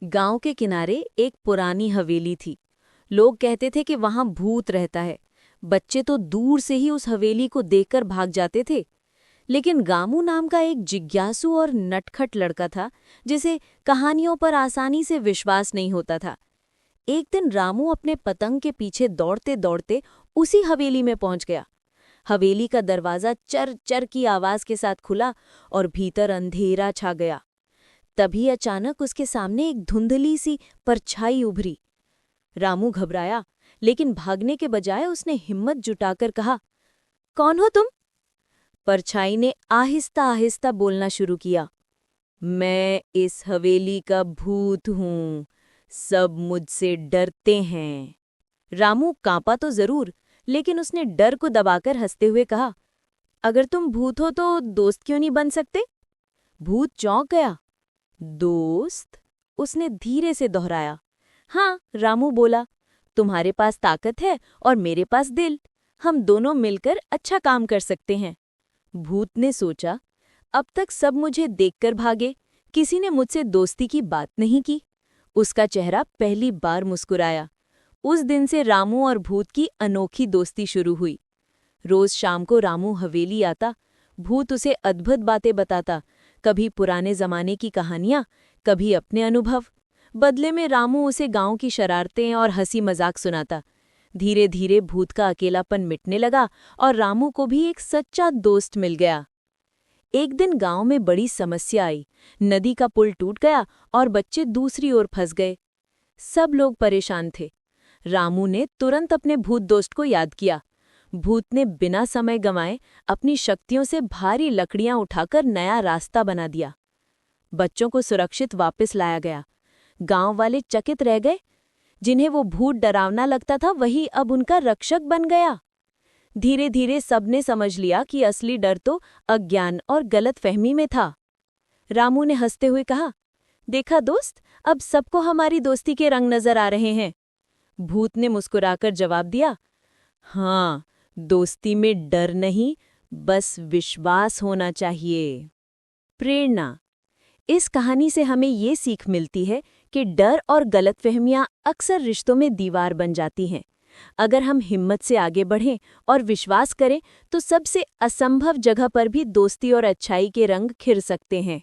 गांव के किनारे एक पुरानी हवेली थी। लोग कहते थे कि वहां भूत रहता है। बच्चे तो दूर से ही उस हवेली को देखकर भाग जाते थे। लेकिन गामू नाम का एक जिज्ञासु और नटखट लड़का था, जिसे कहानियों पर आसानी से विश्वास नहीं होता था। एक दिन रामू अपने पतंग के पीछे दौड़ते दौड़ते उसी हवेली में पहुंच गया। हवेली का दरवाजा चर चर की आवाज के साथ खुला और भीतर अंधेरा छा गया। तभी अचानक उसके सामने एक धुंधली सी परछाई उभरी। रामू घबराया, लेकिन भागने के बजाय उसने हिम्मत जुटाकर कहा, कौन हो तुम? परछाई ने आहिस्ता आहिस्ता बोलना शुरू किया, मैं इस हवेली का भूत हूं, सब मुझसे डरते हैं। रामू कांपा तो जरूर, लेकिन उसने डर को दबाकर हंसते हुए कहा, अगर तुम भूत हो तो दोस्त क्यों नहीं बन सकते? भूत चौंक गया। दोस्त? उसने धीरे से दोहराया। हाँ, रामू बोला, तुम्हारे पास ताकत है और मेरे पास दिल, हम दोनों मिलकर अच्छा काम कर सकते हैं। भूत ने सोचा, अब तक सब मुझे देखकर भागे, किसी ने मुझसे दोस्ती की बात नहीं की। उसका चेहरा पहली बार मुस्कुराया। उस दिन से रामू और भूत की अनोखी दोस्ती शुरू हुई। रोज शाम को रामू हवेली आता, भूत उसे अद्भुत बातें बताता, कभी पुराने जमाने की कहानियां, कभी अपने अनुभव। बदले में रामू उसे गांव की शरारतें और हंसी मजाक सुनाता। धीरे धीरे भूत का अकेलापन मिटने लगा और रामू को भी एक सच्चा दोस्त मिल गया। एक दिन गांव में बड़ी समस्या आई। नदी का पुल टूट गया और बच्चे दूसरी ओर फंस गए। सब लोग परेशान थे। रामू ने तुरंत अपने भूत दोस्त को याद किया। भूत ने बिना समय गंवाए अपनी शक्तियों से भारी लकड़ियां उठाकर नया रास्ता बना दिया। बच्चों को सुरक्षित वापस लाया गया। गांव वाले चकित रह गए। जिन्हें वो भूत डरावना लगता था, वही अब उनका रक्षक बन गया। धीरे धीरे सबने समझ लिया कि असली डर तो अज्ञान और गलतफहमी में था। रामू ने हंसते हुए कहा, देखा दोस्त, अब सबको हमारी दोस्ती के रंग नजर आ रहे हैं। भूत ने मुस्कुराकर जवाब दिया, हाँ, दोस्ती में डर नहीं, बस विश्वास होना चाहिए। प्रेरणा। इस कहानी से हमें ये सीख मिलती है कि डर और गलतफहमियां अक्सर रिश्तों में दीवार बन जाती हैं। अगर हम हिम्मत से आगे बढ़ें और विश्वास करें तो सबसे असंभव जगह पर भी दोस्ती और अच्छाई के रंग खिल सकते हैं।